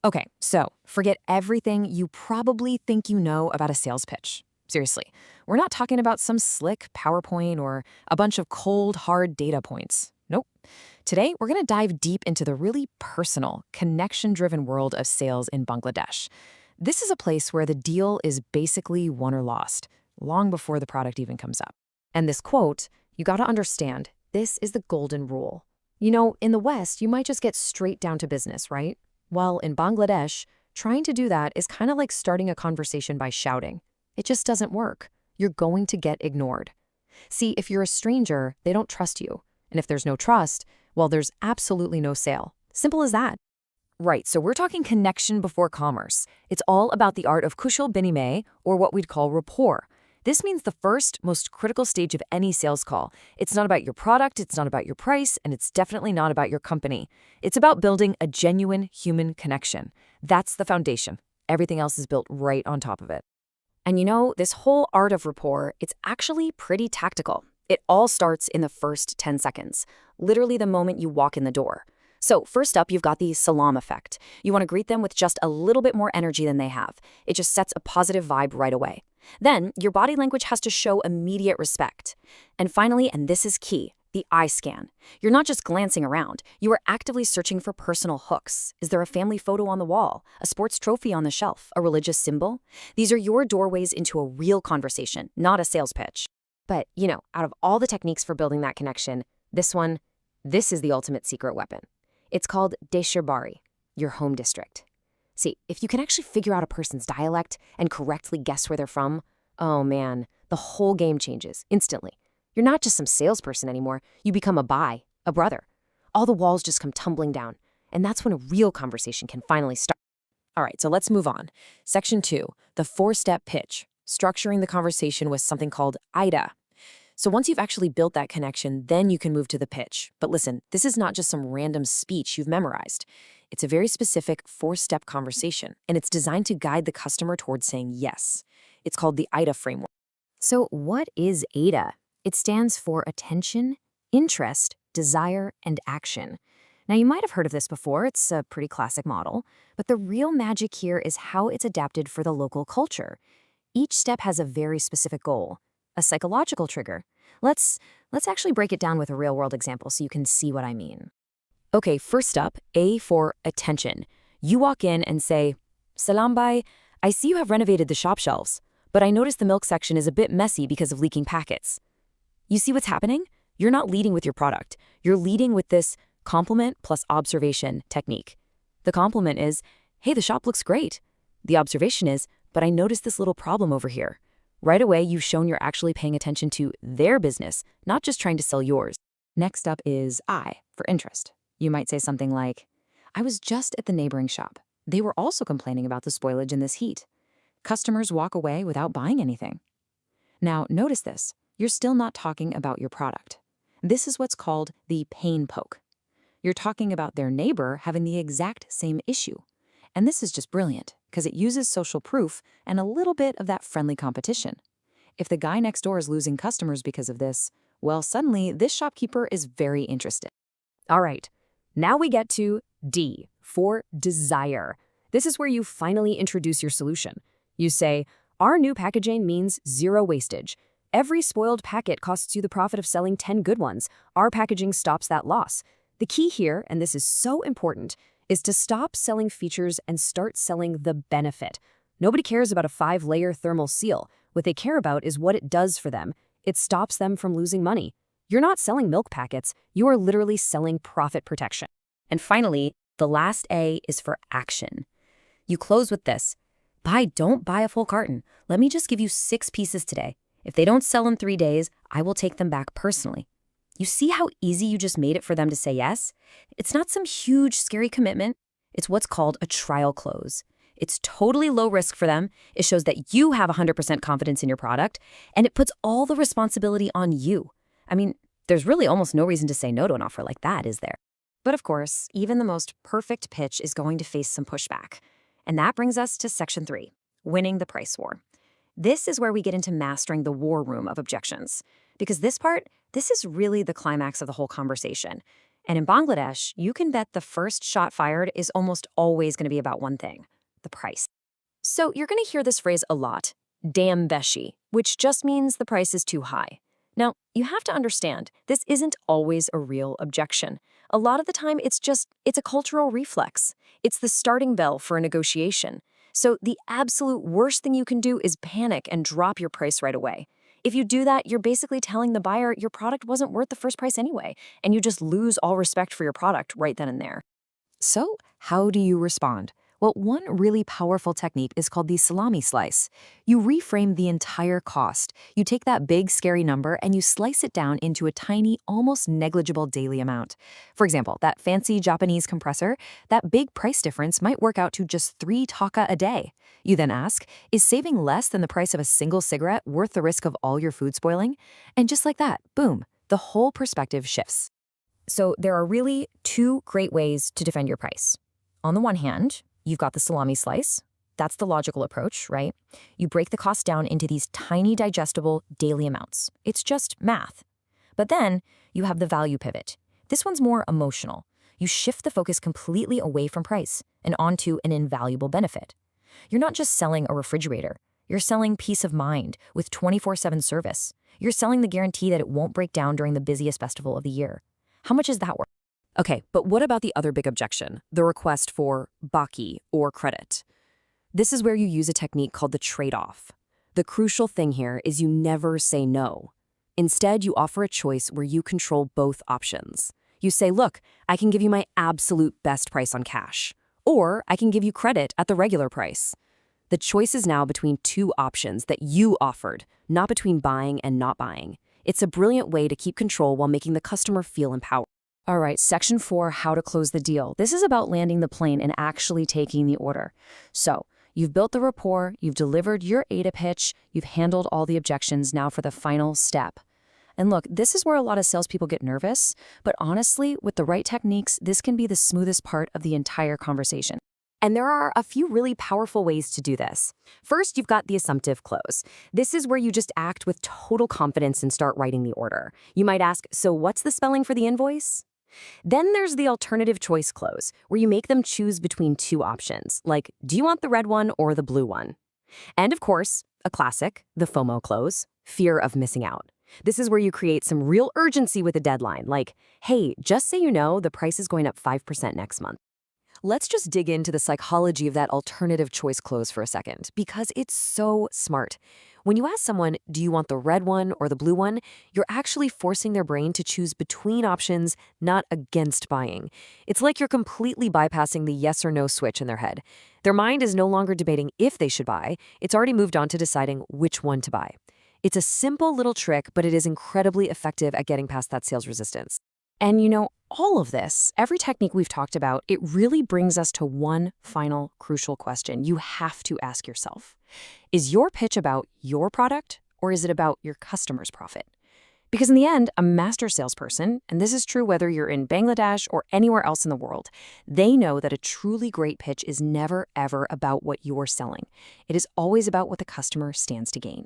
Okay, so forget everything you probably think you know about a sales pitch. Seriously, we're not talking about some slick PowerPoint or a bunch of cold, hard data points. Nope. Today, we're going to dive deep into the really personal, connection-driven world of sales in Bangladesh. This is a place where the deal is basically won or lost, long before the product even comes up. And this quote, you got to understand, this is the golden rule. You know, in the West, you might just get straight down to business, right? Well, in Bangladesh, trying to do that is kind of like starting a conversation by shouting. It just doesn't work. You're going to get ignored. See, if you're a stranger, they don't trust you. And if there's no trust, well, there's absolutely no sale. Simple as that. Right, so we're talking connection before commerce. It's all about the art of kushal binimay, or what we'd call rapport. This means the first, most critical stage of any sales call. It's not about your product, it's not about your price, and it's definitely not about your company. It's about building a genuine human connection. That's the foundation. Everything else is built right on top of it. And you know, this whole art of rapport, it's actually pretty tactical. It all starts in the first 10 seconds, literally the moment you walk in the door. So first up, you've got the salam effect. You want to greet them with just a little bit more energy than they have. It just sets a positive vibe right away. Then, your body language has to show immediate respect. And finally, and this is key, the eye scan. You're not just glancing around. You are actively searching for personal hooks. Is there a family photo on the wall? A sports trophy on the shelf? A religious symbol? These are your doorways into a real conversation, not a sales pitch. But, you know, out of all the techniques for building that connection, this is the ultimate secret weapon. It's called Deshirbari, your home district. See, if you can actually figure out a person's dialect and correctly guess where they're from, oh man, the whole game changes instantly. You're not just some salesperson anymore. You become a brother. All the walls just come tumbling down. And that's when a real conversation can finally start. All right, so let's move on. Section 2, the 4-step pitch, structuring the conversation with something called AIDA. So once you've actually built that connection, then you can move to the pitch. But listen, this is not just some random speech you've memorized. It's a very specific 4-step conversation, and it's designed to guide the customer towards saying yes. It's called the AIDA framework. So what is AIDA? It stands for attention, interest, desire, and action. Now, you might have heard of this before. It's a pretty classic model. But the real magic here is how it's adapted for the local culture. Each step has a very specific goal, a psychological trigger. Let's actually break it down with a real-world example so you can see what I mean. Okay, first up, A for attention. You walk in and say, "Salam bhai, I see you have renovated the shop shelves, but I noticed the milk section is a bit messy because of leaking packets." You see what's happening? You're not leading with your product. You're leading with this compliment plus observation technique. The compliment is, "Hey, the shop looks great." The observation is, "But I noticed this little problem over here." Right away, you've shown you're actually paying attention to their business, not just trying to sell yours. Next up is I for interest. You might say something like, "I was just at the neighboring shop. They were also complaining about the spoilage in this heat. Customers walk away without buying anything." Now, notice this. You're still not talking about your product. This is what's called the pain poke. You're talking about their neighbor having the exact same issue. And this is just brilliant because it uses social proof and a little bit of that friendly competition. If the guy next door is losing customers because of this, well, suddenly this shopkeeper is very interested. All right, now we get to D for desire. This is where you finally introduce your solution. You say, "Our new packaging means zero wastage. Every spoiled packet costs you the profit of selling 10 good ones. Our packaging stops that loss." The key here, and this is so important, is to stop selling features and start selling the benefit. Nobody cares about a 5-layer thermal seal. What they care about is what it does for them. It stops them from losing money. You're not selling milk packets. You are literally selling profit protection. And finally, the last A is for action. You close with this. Don't buy a full carton. Let me just give you 6 pieces today. If they don't sell in 3 days, I will take them back personally. You see how easy you just made it for them to say yes? It's not some huge, scary commitment. It's what's called a trial close. It's totally low risk for them. It shows that you have 100% confidence in your product, and it puts all the responsibility on you. I mean, there's really almost no reason to say no to an offer like that, is there? But of course, even the most perfect pitch is going to face some pushback. And that brings us to Section 3, winning the price war. This is where we get into mastering the war room of objections. Because this is really the climax of the whole conversation. And in Bangladesh, you can bet the first shot fired is almost always going to be about one thing: the price. So you're going to hear this phrase a lot, damn beshi, which just means the price is too high. Now, you have to understand, this isn't always a real objection. A lot of the time, it's a cultural reflex. It's the starting bell for a negotiation. So the absolute worst thing you can do is panic and drop your price right away. If you do that, you're basically telling the buyer your product wasn't worth the first price anyway, and you just lose all respect for your product right then and there. So, how do you respond? Well, one really powerful technique is called the salami slice. You reframe the entire cost. You take that big, scary number and you slice it down into a tiny, almost negligible daily amount. For example, that fancy Japanese compressor, that big price difference might work out to just 3 taka a day. You then ask, is saving less than the price of a single cigarette worth the risk of all your food spoiling? And just like that, boom, the whole perspective shifts. So there are really two great ways to defend your price. On the one hand, you've got the salami slice. That's the logical approach, right? You break the cost down into these tiny digestible daily amounts. It's just math. But then you have the value pivot. This one's more emotional. You shift the focus completely away from price and onto an invaluable benefit. You're not just selling a refrigerator. You're selling peace of mind with 24/7 service. You're selling the guarantee that it won't break down during the busiest festival of the year. How much is that worth? Okay, but what about the other big objection, the request for baki or credit? This is where you use a technique called the trade-off. The crucial thing here is you never say no. Instead, you offer a choice where you control both options. You say, look, I can give you my absolute best price on cash, or I can give you credit at the regular price. The choice is now between two options that you offered, not between buying and not buying. It's a brilliant way to keep control while making the customer feel empowered. All right, section 4, how to close the deal. This is about landing the plane and actually taking the order. So, you've built the rapport, you've delivered your AIDA pitch, you've handled all the objections. Now for the final step. And look, this is where a lot of salespeople get nervous, but honestly, with the right techniques, this can be the smoothest part of the entire conversation. And there are a few really powerful ways to do this. First, you've got the assumptive close. This is where you just act with total confidence and start writing the order. You might ask, so what's the spelling for the invoice? Then there's the alternative choice close, where you make them choose between two options, like, do you want the red one or the blue one? And of course, a classic, the FOMO close, fear of missing out. This is where you create some real urgency with a deadline, like, hey, just so you know, the price is going up 5% next month. Let's just dig into the psychology of that alternative choice close for a second, because it's so smart. When you ask someone, do you want the red one or the blue one, you're actually forcing their brain to choose between options, not against buying. It's like you're completely bypassing the yes or no switch in their head. Their mind is no longer debating if they should buy, it's already moved on to deciding which one to buy. It's a simple little trick, but it is incredibly effective at getting past that sales resistance. And you know, all of this, every technique we've talked about, it really brings us to one final crucial question you have to ask yourself. Is your pitch about your product, or is it about your customer's profit? Because in the end, a master salesperson, and this is true whether you're in Bangladesh or anywhere else in the world, they know that a truly great pitch is never, ever about what you're selling. It is always about what the customer stands to gain.